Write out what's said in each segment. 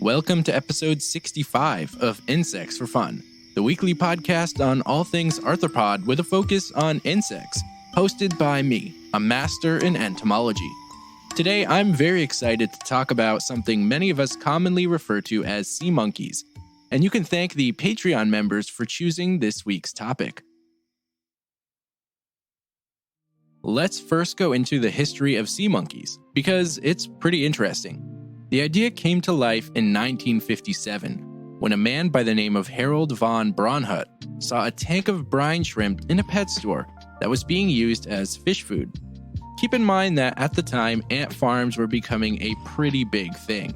Welcome to episode 65 of Insects for Fun, the weekly podcast on all things arthropod with a focus on insects, hosted by me, a master in entomology. Today, I'm very excited to talk about something many of us commonly refer to as sea monkeys, and you can thank the Patreon members for choosing this week's topic. Let's first go into the history of sea monkeys, because it's pretty interesting. The idea came to life in 1957, when a man by the name of Harold von Braunhut saw a tank of brine shrimp in a pet store that was being used as fish food. Keep in mind that at the time, ant farms were becoming a pretty big thing,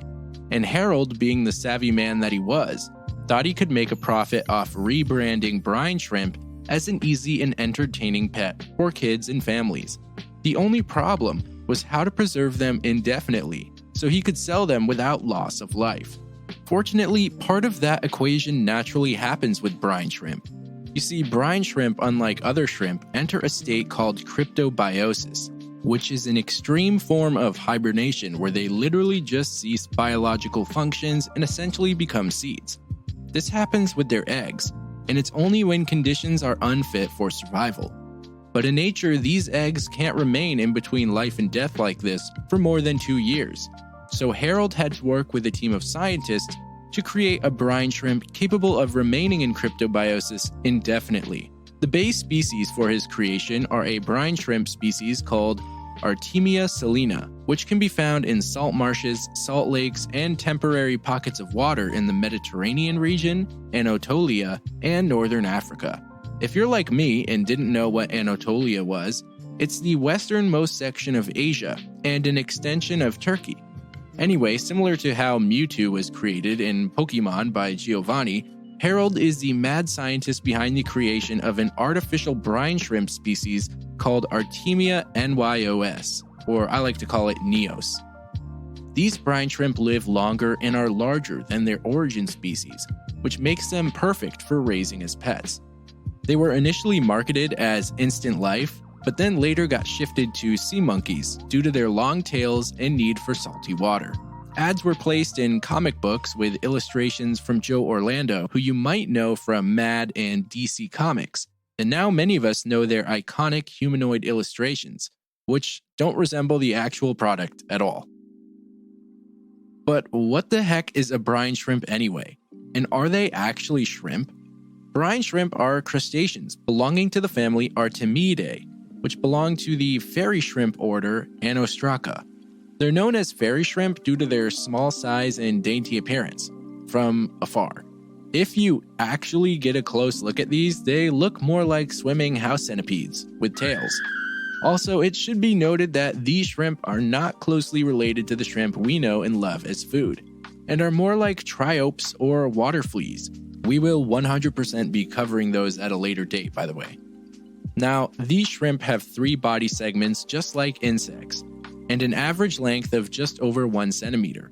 and Harold, being the savvy man that he was, thought he could make a profit off rebranding brine shrimp as an easy and entertaining pet for kids and families. The only problem was how to preserve them indefinitely, so he could sell them without loss of life. Fortunately, part of that equation naturally happens with brine shrimp. You see, brine shrimp, unlike other shrimp, enter a state called cryptobiosis, which is an extreme form of hibernation where they literally just cease biological functions and essentially become seeds. This happens with their eggs, and it's only when conditions are unfit for survival. But in nature, these eggs can't remain in between life and death like this for more than 2 years. So Harold had to work with a team of scientists to create a brine shrimp capable of remaining in cryptobiosis indefinitely. The base species for his creation are a brine shrimp species called Artemia salina, which can be found in salt marshes, salt lakes, and temporary pockets of water in the Mediterranean region, Anatolia, and northern Africa. If you're like me and didn't know what Anatolia was, it's the westernmost section of Asia and an extension of Turkey. Anyway, similar to how Mewtwo was created in Pokemon by Giovanni, Harold is the mad scientist behind the creation of an artificial brine shrimp species called Artemia nyos, or I like to call it Neos. These brine shrimp live longer and are larger than their origin species, which makes them perfect for raising as pets. They were initially marketed as instant life, but then later got shifted to sea monkeys due to their long tails and need for salty water. Ads were placed in comic books with illustrations from Joe Orlando, who you might know from Mad and DC Comics, and now many of us know their iconic humanoid illustrations, which don't resemble the actual product at all. But what the heck is a brine shrimp anyway? And are they actually shrimp? Brine shrimp are crustaceans belonging to the family Artemidae, which belong to the fairy shrimp order Anostraca. They're known as fairy shrimp due to their small size and dainty appearance from afar. If you actually get a close look at these, they look more like swimming house centipedes with tails. Also, it should be noted that these shrimp are not closely related to the shrimp we know and love as food, and are more like triopes or water fleas. We will 100% be covering those at a later date, by the way. Now, these shrimp have 3 body segments just like insects, and an average length of just over 1 centimeter.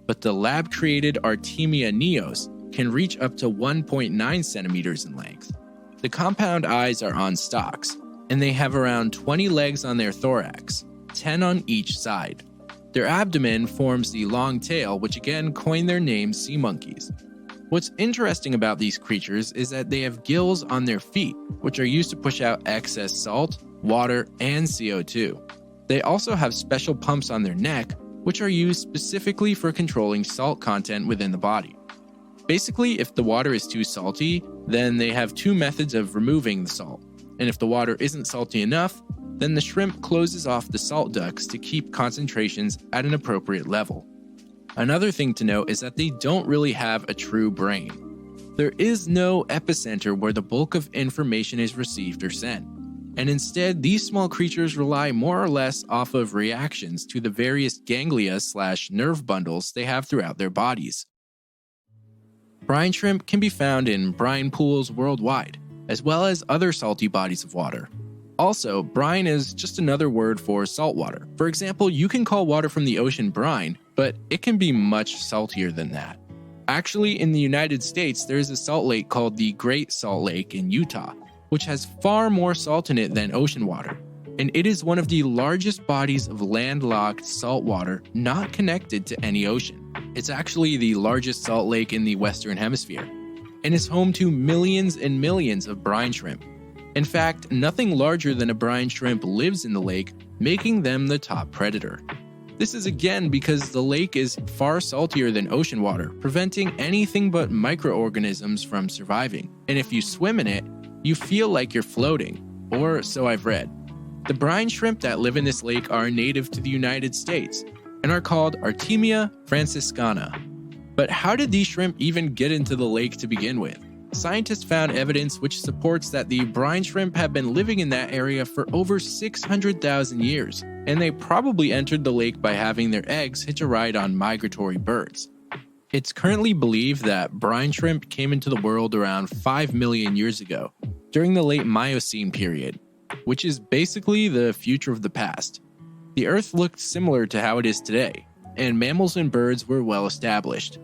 But the lab-created Artemia neos can reach up to 1.9 centimeters in length. The compound eyes are on stalks, and they have around 20 legs on their thorax, 10 on each side. Their abdomen forms the long tail, which again coined their name sea monkeys. What's interesting about these creatures is that they have gills on their feet, which are used to push out excess salt, water, and CO2. They also have special pumps on their neck, which are used specifically for controlling salt content within the body. Basically, if the water is too salty, then they have 2 methods of removing the salt. And if the water isn't salty enough, then the shrimp closes off the salt ducts to keep concentrations at an appropriate level. Another thing to note is that they don't really have a true brain. There is no epicenter where the bulk of information is received or sent, and instead these small creatures rely more or less off of reactions to the various ganglia/nerve bundles they have throughout their bodies. Brine shrimp can be found in brine pools worldwide, as well as other salty bodies of water. Also, brine is just another word for salt water. For example, you can call water from the ocean brine, but it can be much saltier than that. Actually, in the United States, there is a salt lake called the Great Salt Lake in Utah, which has far more salt in it than ocean water. and it is one of the largest bodies of landlocked saltwater not connected to any ocean. It's actually the largest salt lake in the Western Hemisphere, and is home to millions and millions of brine shrimp. In fact, nothing larger than a brine shrimp lives in the lake, making them the top predator. This is again because the lake is far saltier than ocean water, preventing anything but microorganisms from surviving. And if you swim in it, you feel like you're floating, or so I've read. The brine shrimp that live in this lake are native to the United States and are called Artemia franciscana. But how did these shrimp even get into the lake to begin with? Scientists found evidence which supports that the brine shrimp have been living in that area for over 600,000 years, and they probably entered the lake by having their eggs hitch a ride on migratory birds. It's currently believed that brine shrimp came into the world around 5 million years ago, during the late Miocene period, which is basically the future of the past. The Earth looked similar to how it is today, and mammals and birds were well established.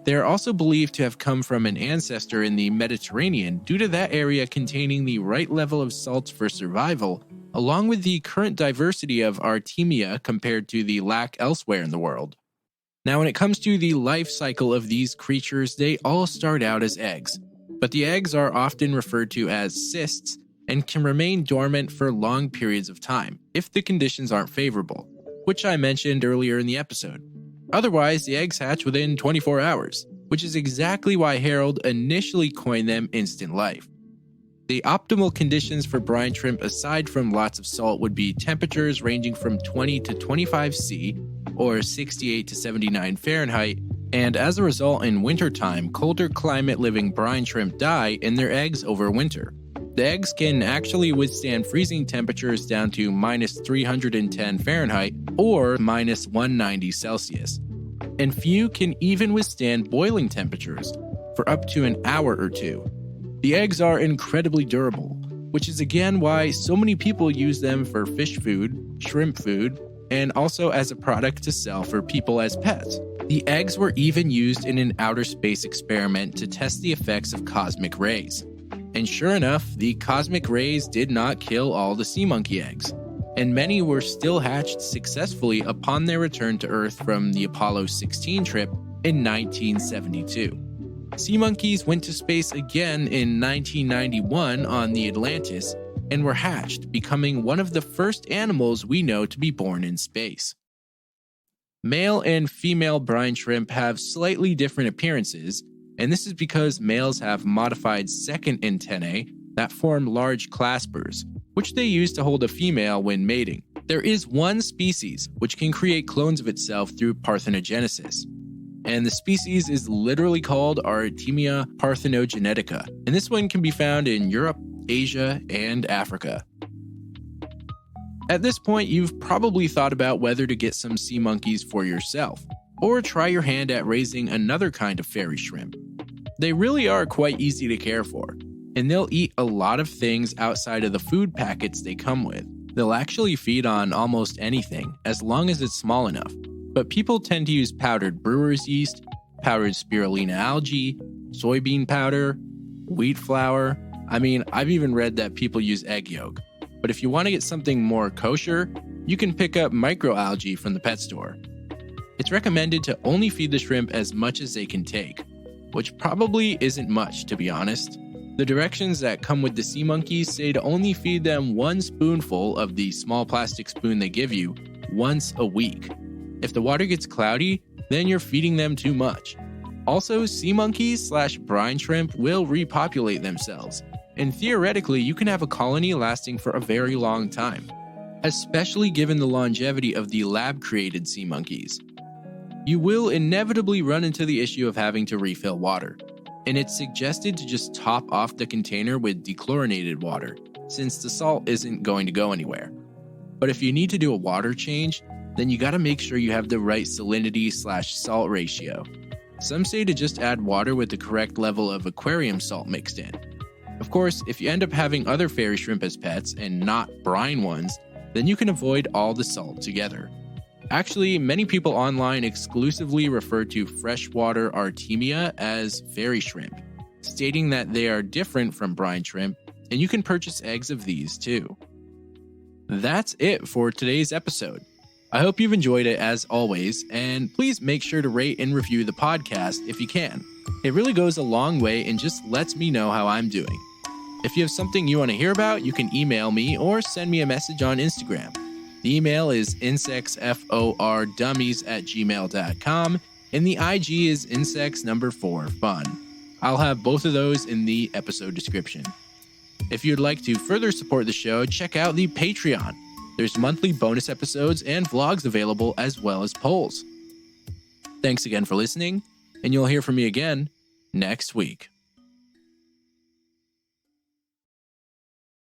They are also believed to have come from an ancestor in the Mediterranean due to that area containing the right level of salts for survival, along with the current diversity of Artemia compared to the lack elsewhere in the world. Now, when it comes to the life cycle of these creatures, they all start out as eggs, but the eggs are often referred to as cysts and can remain dormant for long periods of time if the conditions aren't favorable, which I mentioned earlier in the episode. Otherwise, the eggs hatch within 24 hours, which is exactly why Harold initially coined them instant life. The optimal conditions for brine shrimp aside from lots of salt would be temperatures ranging from 20 to 25 C or 68 to 79 Fahrenheit, and as a result in wintertime, colder climate living brine shrimp die and their eggs overwinter. The eggs can actually withstand freezing temperatures down to minus 310 Fahrenheit or minus 190 Celsius. And few can even withstand boiling temperatures for up to an hour or two. The eggs are incredibly durable, which is again why so many people use them for fish food, shrimp food, and also as a product to sell for people as pets. The eggs were even used in an outer space experiment to test the effects of cosmic rays. And sure enough, the cosmic rays did not kill all the sea monkey eggs, and many were still hatched successfully upon their return to Earth from the Apollo 16 trip in 1972. Sea monkeys went to space again in 1991 on the Atlantis and were hatched, becoming one of the first animals we know to be born in space. Male and female brine shrimp have slightly different appearances, and this is because males have modified second antennae that form large claspers, which they use to hold a female when mating. There is one species which can create clones of itself through parthenogenesis, and the species is literally called Artemia parthenogenetica, and this one can be found in Europe, Asia, and Africa. At this point, you've probably thought about whether to get some sea monkeys for yourself, or try your hand at raising another kind of fairy shrimp. They really are quite easy to care for, and they'll eat a lot of things outside of the food packets they come with. They'll actually feed on almost anything, as long as it's small enough. But people tend to use powdered brewer's yeast, powdered spirulina algae, soybean powder, wheat flour. I've even read that people use egg yolk. But if you want to get something more kosher, you can pick up microalgae from the pet store. It's recommended to only feed the shrimp as much as they can take, which probably isn't much, to be honest. The directions that come with the sea monkeys say to only feed them 1 spoonful of the small plastic spoon they give you once a week. If the water gets cloudy, then you're feeding them too much. Also, sea monkeys/brine shrimp will repopulate themselves, and theoretically you can have a colony lasting for a very long time, especially given the longevity of the lab-created sea monkeys. You will inevitably run into the issue of having to refill water, and it's suggested to just top off the container with dechlorinated water, since the salt isn't going to go anywhere. But if you need to do a water change, then you gotta make sure you have the right salinity/salt ratio. Some say to just add water with the correct level of aquarium salt mixed in. Of course, if you end up having other fairy shrimp as pets and not brine ones, then you can avoid all the salt together. Actually, many people online exclusively refer to freshwater Artemia as fairy shrimp, stating that they are different from brine shrimp, and you can purchase eggs of these too. That's it for today's episode. I hope you've enjoyed it as always, and please make sure to rate and review the podcast if you can. It really goes a long way and just lets me know how I'm doing. If you have something you want to hear about, you can email me or send me a message on Instagram. The email is insectsfordummies@gmail.com, and the IG is insects4fun. I'll have both of those in the episode description. If you'd like to further support the show, check out the Patreon. There's monthly bonus episodes and vlogs available, as well as polls. Thanks again for listening, and you'll hear from me again next week.